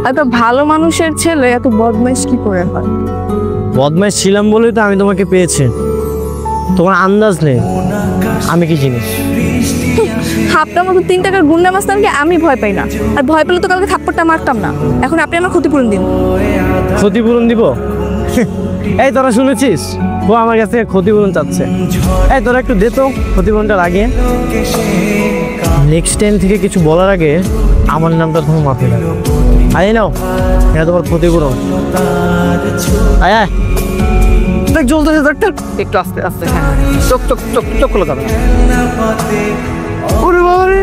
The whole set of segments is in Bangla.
এত ভালো মানুষের ছেলে এত বদমাইশ কি করে হয়? বদমাইশ ছিলাম বলেই তো আমি তোমাকে পেয়েছি। তোমার আন্দাজ নেই আমি কি জিনিস। আপনার মতো 3 টাকার গুন্ডা মাস্তানকে আমি ভয় পাই না, আর ভয় পেলে তো কালকে থাপ্পড়টা মারতাম না। এখন আপনি আমার ক্ষতিপূরণ দিন। ক্ষতিপূরণ দিব? এই তোরা শুনেছিস ও আমার কাছে ক্ষতিপূরণ চাচ্ছে। এই তোরা একটু দে তো ক্ষতিপূরণটা লাগিয়ে। নেক্সট টাইম থেকে কিছু বলার আগে আমার নামটা তোমার মাথায় রাখো। আয় নাও, এটা তোমার ক্ষতিপূরণ। আয় আয়, দেখ জ্বলতেছে ডাক্তার, একটু আস্তে আস্তে। হ্যাঁ, চোখ চোখ চোখ চোখ খুলে যাবে। ওরে বাবা রে,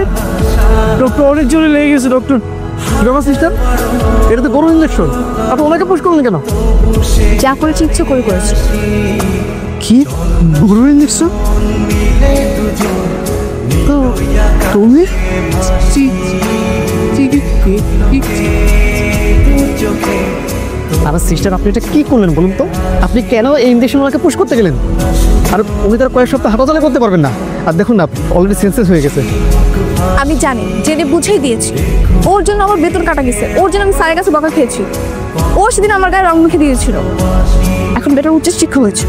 ডক্টর অনেক জোরে লেগে গেছে। ডক্টর ব্যাপার সিস্টেম, এটা তো গরম ইঞ্জেকশন। আপনি ওনাকে পুশ করলেন কেন? যা করেছি ইচ্ছে করে করেছি। কি গরম ইঞ্জেকশন? তুমি আর সিস্টার, আপনি এটা কি করলেন বলুন তো? আপনি কেন এই ইঞ্জেকশন ওনাকে পুশ করতে গেলেন? আর উনি তার কয়েক সপ্তাহ হাঁটাচলা করতে পারবেন না। আর দেখুন না, অলরেডি সেন্সলেস হয়ে গেছে। আমি জানি, জেনে বুঝেই দিয়েছি। ওর জন্য আমার বেতন কাটা গেছে, ওর জন্য আমি স্যারের কাছে বকা খেয়েছি। ও সেদিন আমার গায়ে রং মুখে দিয়েছিল। এখন বেটার উচ্চ শিক্ষা হয়েছে।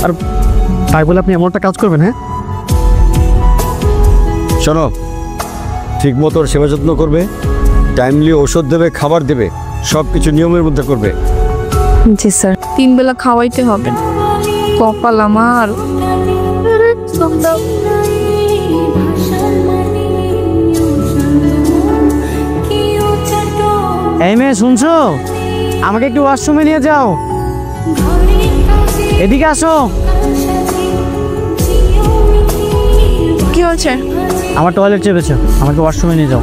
আর তাই বলে আপনি এমন একটা কাজ করবেন? হ্যাঁ শোনো, ঠিক মতো সেবা যত্ন করবে, টাইমলি ওষুধ দেবে, খাবার দেবে, সব কিছু নিয়মের মধ্যে করবে। জি স্যার। 3 বেলা খাওয়াইতে হবে। কপাল আমার। এই মেয়ে শুনছো? আমাকে একটু ওয়াশরুমে নিয়ে যাও। এদিকে আসো। কি হয়েছে? আমার টয়লেট চেপেছে, আমাকে ওয়াশরুমে নিয়ে যাও।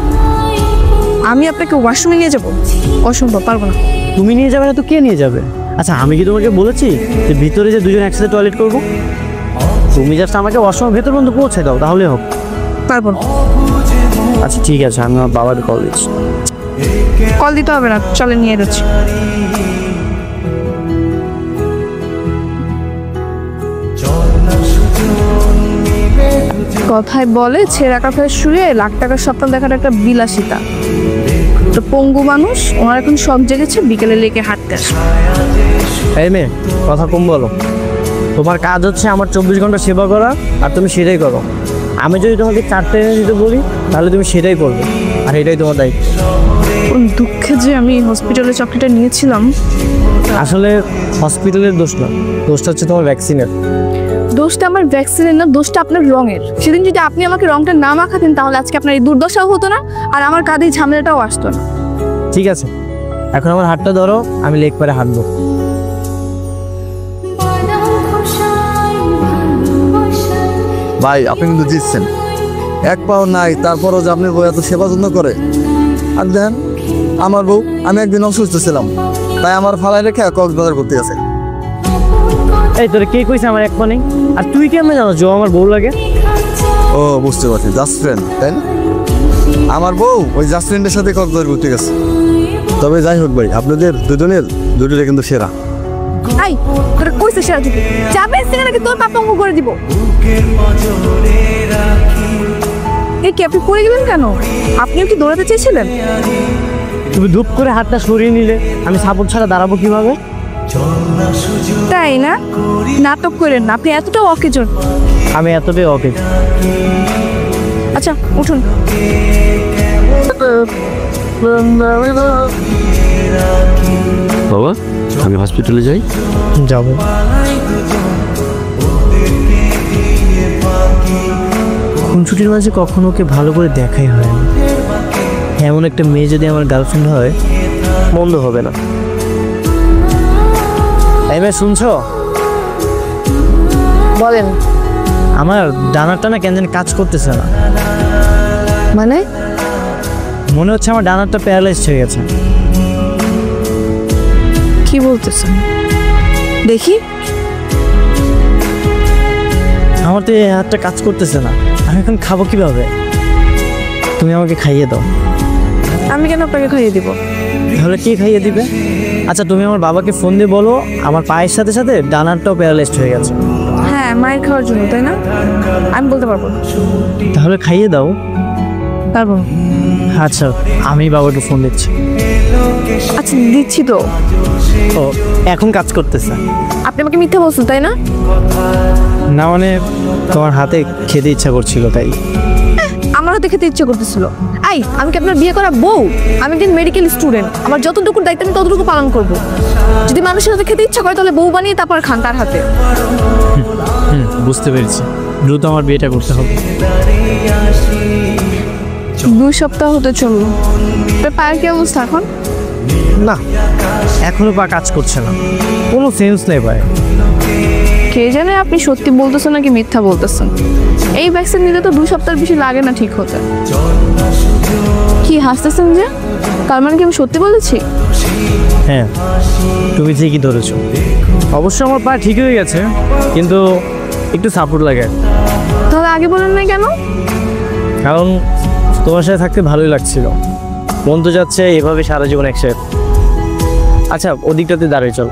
আমি আপনাকে ওয়াশরুমে নিয়ে যাব? অসম্ভব, পারবো না। তুমি নিয়ে যাবে না তো কে নিয়ে যাবে? আচ্ছা, আমি কি তোমাকে বলেছি যে ভিতরে যে দুজন একসাথে টয়লেট করবো? তুমি জাস্ট আমাকে ওয়াশরুমের ভেতর পর্যন্ত পৌঁছে দাও, তাহলে হোক। পারবো না। আচ্ছা ঠিক আছে, আমি আমার বাবাকে কল দিচ্ছি। কল দিতে হবে না, চলে নিয়ে যাচ্ছি। কথায় বলে ছেঁড়া কাঁথায় শুয়ে লাখ টাকার স্বপ্ন দেখার একটা বিলাসিতা। তো পঙ্গু মানুষ, ওনার এখন শখ জেগেছে বিকেলে লেকে হাঁটতে আসে। এই মেয়ে, কথা কম বলো। তোমার কাজ হচ্ছে আমার 24 ঘন্টা সেবা করা, আর তুমি সেটাই করো। আমি যদি তোমাকে 4টা এনে দিতে বলি তাহলে তুমি সেটাই করবে, আর এটাই তোমার দায়িত্ব। দুঃখে যে আমি হসপিটালে চাকরিটা নিয়েছিলাম। আসলে হসপিটালের দোষ না, দোষটা হচ্ছে তোমার ভ্যাকসিনের। দোষটা আমার ভ্যাকসিনের না, দোষটা আপনার রঙের। সেদিন যদি আপনি আমাকে রংটা না মাখাতেন তাহলে আজকে আপনার এই দুর্দশাও হতো না, আর আমার কাঁধে ঝামেলাটাও আসতো না। ঠিক আছে, এখন আমার হাতটা ধরো, আমি লেগ পারে হাঁটবো। ভাই আপনি কিন্তু জিতছেন, এক পাও নাই তারপরও যে আপনার বউ এত সেবা যত্ন করে। আর দেখেন আমার বউ, আমি একদিন অসুস্থ ছিলাম তাই আমার ফালাই রেখে কক্সবাজার করতে গেছে। এই তোরে কে কইছে আমার এক পা নেই? আর তুই কেমন জানো যে ও আমার বউ লাগে? ও বুঝতে পারছি, জাস্ট ফ্রেন্ড তাই না? আমার বউ ওই জাস্ট ফ্রেন্ডের সাথে কক্সবাজার ঘুরতে গেছে। তবে যাই হোক ভাই, আপনাদের দুজনের কিন্তু সেরা। আই তোরা কইছে সেরা দিবি, যাবে সেখানে নাকি তোর পাপা অঙ্গ করে দিব। এই কি আপনি পড়ে গেলেন কেন? আপনিও কি দৌড়াতে চেয়েছিলেন? তুমি ধূপ করে হাতটা সরিয়ে নিলে আমি সাপোর্ট ছাড়া দাঁড়াবো কিভাবে? তাই না? নাটক করেন না, আপনি এতটাও অকেজন। আমি এতটাই ওকে। আচ্ছা উঠুন। বাবা, আমি হসপিটালে যাই। যাবো। খুনছুটির মাঝে কখনো ওকে ভালো করে দেখাই হয় না। এমন একটা মেয়ে যদি আমার গার্লফ্রেন্ড হয় মন্দ হবে না। এই মেয়ে শুনছো? বলেন। আমার ডানারটা না কেন জানি কাজ করতেছে না। মানে? মনে হচ্ছে আমার ডানারটা প্যারালাইজড হয়ে গেছে। কি বলতেছেন? দেখি। আমার তো এই হাতটা কাজ করতেছে না, আমি এখন খাবো কিভাবে? তুমি আমাকে খাইয়ে দাও। আমি কেন আপনাকে খাইয়ে দিব? তাহলে কে খাইয়ে দিবে? আচ্ছা তুমি আমার বাবাকে ফোন দিয়ে বলো আমার পায়ের সাথে সাথে ডানারটাও প্যারালাইজড হয়ে গেছে। হ্যাঁ, মায়ের খাওয়ার জন্য, তাই না? আমি বলতে পারবো না। তাহলে খাইয়ে দাও। পারবো না। আচ্ছা আমি বাবাকে ফোন দিচ্ছি। আচ্ছা দিচ্ছি তো। ও এখন কাজ করতেছে? আপনি আমাকে মিথ্যা বলছেন তাই না? না মানে তোমার হাতে খেতে ইচ্ছা করছিল তাই। আমার হাতে খেতে ইচ্ছে করতেছিল। আমি কি আপনার বিয়ে করা বউ? আমি একজন মেডিকেল স্টুডেন্ট, আমার যতটুকু দায়িত্ব আমি ততটুকু পালন করব। যদি মানুষের হাতে খেতে ইচ্ছা করে তাহলে বউ বানিয়ে তারপর খান তার হাতে। বুঝতে পেরেছি, দ্রুত আমার বিয়েটা করতে হবে। 2 সপ্তাহ হতে চললো, তোর পায়ের কি অবস্থা এখন? না এখনো পা কাজ করছে না, কোনো সেন্স নেই পায়ে। কে জানে আপনি সত্যি বলতেছেন নাকি মিথ্যা বলতেছেন। এই ভ্যাকসিন নিলে তো 2 সপ্তাহ বেশি লাগে না ঠিক হতে। কি হাসতেছেন যে? তার মানে কি আমি সত্যি বলেছি? হ্যাঁ তুমি ঠিকই ধরেছো। অবশ্য আমার পা ঠিক হয়ে গেছে, কিন্তু একটু সাপোর্ট লাগে। তাহলে আগে বলেন নাই কেন? কারণ তোমার সাথে থাকতে ভালোই লাগছিল, মন তো যাচ্ছে এভাবে সারা জীবন একসাথে। আচ্ছা ওদিকটাতে দাঁড়িয়ে চলো।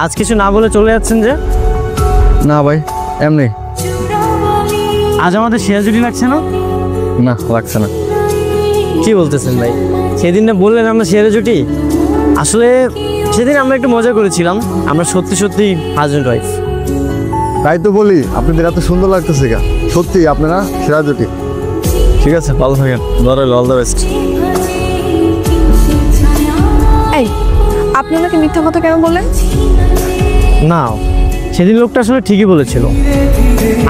আজ কিছু না বলে চলে যাচ্ছেন যে? না ভাই, এমনি। আজ আমাদের শেয়ার জুটি লাগছে না? না, লাগছে না। কি বলতেছেন ভাই? সেদিন না বললেন আমরা শেয়ারে জুটি? আসলে সেদিন আমরা একটু মজা করেছিলাম, আমরা সত্যি সত্যি হাজব্যান্ড ওয়াইফ। তাই তো বলি, আপনাদের এত সুন্দর লাগতেছে গা। সত্যি আপনারা সেরা জুটি। ঠিক আছে, ভালো থাকেন, অল দ্য বেস্ট। এই আপনি ওনাকে মিথ্যা কথা কেন বললেন? না সেদিন লোকটা আসলে ঠিকই বলেছিল,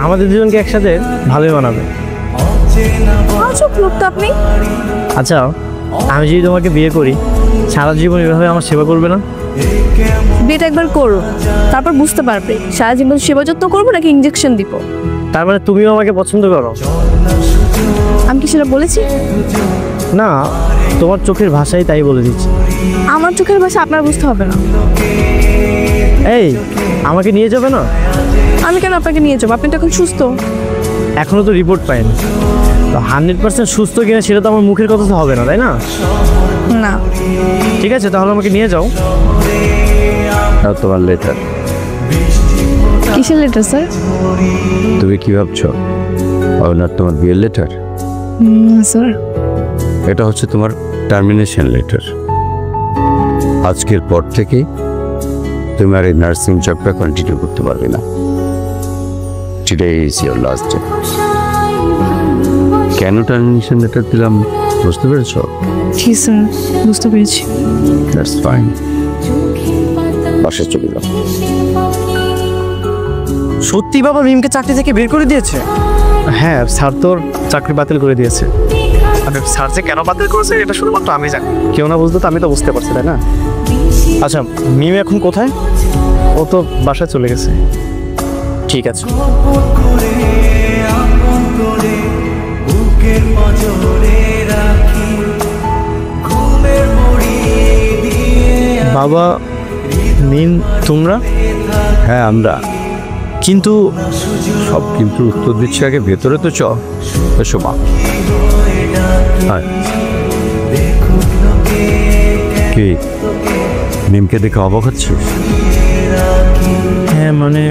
আমাদের দুজনকে একসাথে ভালোই মানাবে। আজব লোক তো আপনি। আচ্ছা আমি যদি তোমাকে বিয়ে করি, সারা জীবন এভাবে আমার সেবা করবে না? বিয়েটা একবার করো, তারপর বুঝতে পারবে সারা জীবন সেবা যত্ন করবো নাকি ইঞ্জেকশন দিব। তার মানে তুমিও আমাকে পছন্দ করো? আমি কি সেটা বলেছি? না তোমার চোখের ভাষাই তাই বলে দিচ্ছি। আমার চোখের ভাষা আপনার বুঝতে হবে না। এই আমাকে নিয়ে যাবে না? আমি কেন আপনাকে নিয়ে যাবো? আপনি তো এখন সুস্থ। এখনো তো রিপোর্ট পাইনি, তো 100% সুস্থ কিনা সেটা তো আমার মুখের কথা তো হবে না, তাই না? না। ঠিক আছে তাহলে আমাকে নিয়ে যাও। আর তোমার লেটার, কিসের লেটার স্যার? তুমি কি ভাবছো না তোমার বিয়ের লেটার? স্যার এটা হচ্ছে তোমার টার্মিনেশন লেটার। আজকের পর থেকে তুমি আর এই নার্সিং জবটা কন্টিনিউ করতে পারবে না। Today is your last day. কেন টার্মিনেশন লেটার দিলাম বুঝতে পেরেছো? জি স্যার, বুঝতে পেরেছি। দ্যাটস ফাইন, বাসায় চলে যাও। সত্যি বাবা মিমকে চাকরি থেকে বের করে দিয়েছে? হ্যাঁ স্যার তোর চাকরি বাতিল করে দিয়েছে। স্যার যে কেন বাতিল করেছে এটা শুধুমাত্র আমি জানি, কেউ না বুঝতো তো আমি তো বুঝতে পারছি তাই না? আচ্ছা মিম এখন কোথায়? ও তো বাসায় চলে গেছে। ঠিক আছে। বাবা মিম তোমরা? হ্যাঁ আমরা। কিন্তু সব কিন্তু উত্তর দিচ্ছি, আগে ভেতরে তো এসো মা। কি মিমকে দেখে অবাক হচ্ছিস? হ্যাঁ মানে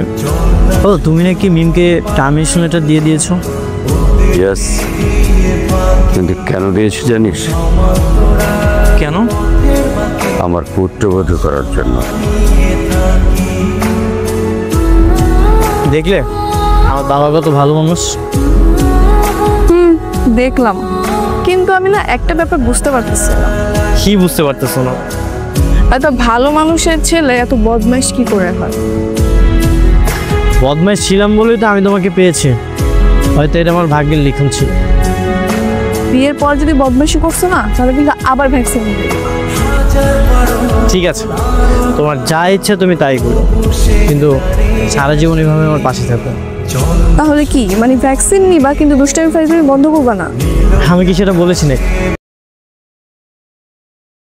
ও তুমি নাকি মিমকে টার্মিনেশন লেটার দিয়ে দিয়েছো? ইয়েস, কিন্তু কেন দিয়েছি জানিস? কেন? আমার পুত্রবধূ করার জন্য। দেখলে আমার বাবা কত ভালো মানুষ। দেখলাম, কিন্তু আমি না একটা ব্যাপার বুঝতে পারতেছি না। কি বুঝতে পারতেছো না? এত ভালো মানুষের ছেলে এত বদমাইশ কি করে হয়? বদমাইশ ছিলাম বলেই তো আমি তোমাকে পেয়েছি, হয়তো এটা আমার ভাগ্যের লিখন ছিল। বিয়ের পর যদি বদমাইশি করছো না তাহলে কিন্তু আবার ভ্যাকসিন নিবে। ঠিক আছে তোমার যা ইচ্ছা তুমি তাই করো, কিন্তু সারা জীবন এভাবে আমার পাশে থাকো। তাহলে কি মানে ভ্যাকসিন নিবা কিন্তু দুষ্টামি ফাইজলামি বন্ধ করবা না? আমি কি সেটা বলেছি নাকি?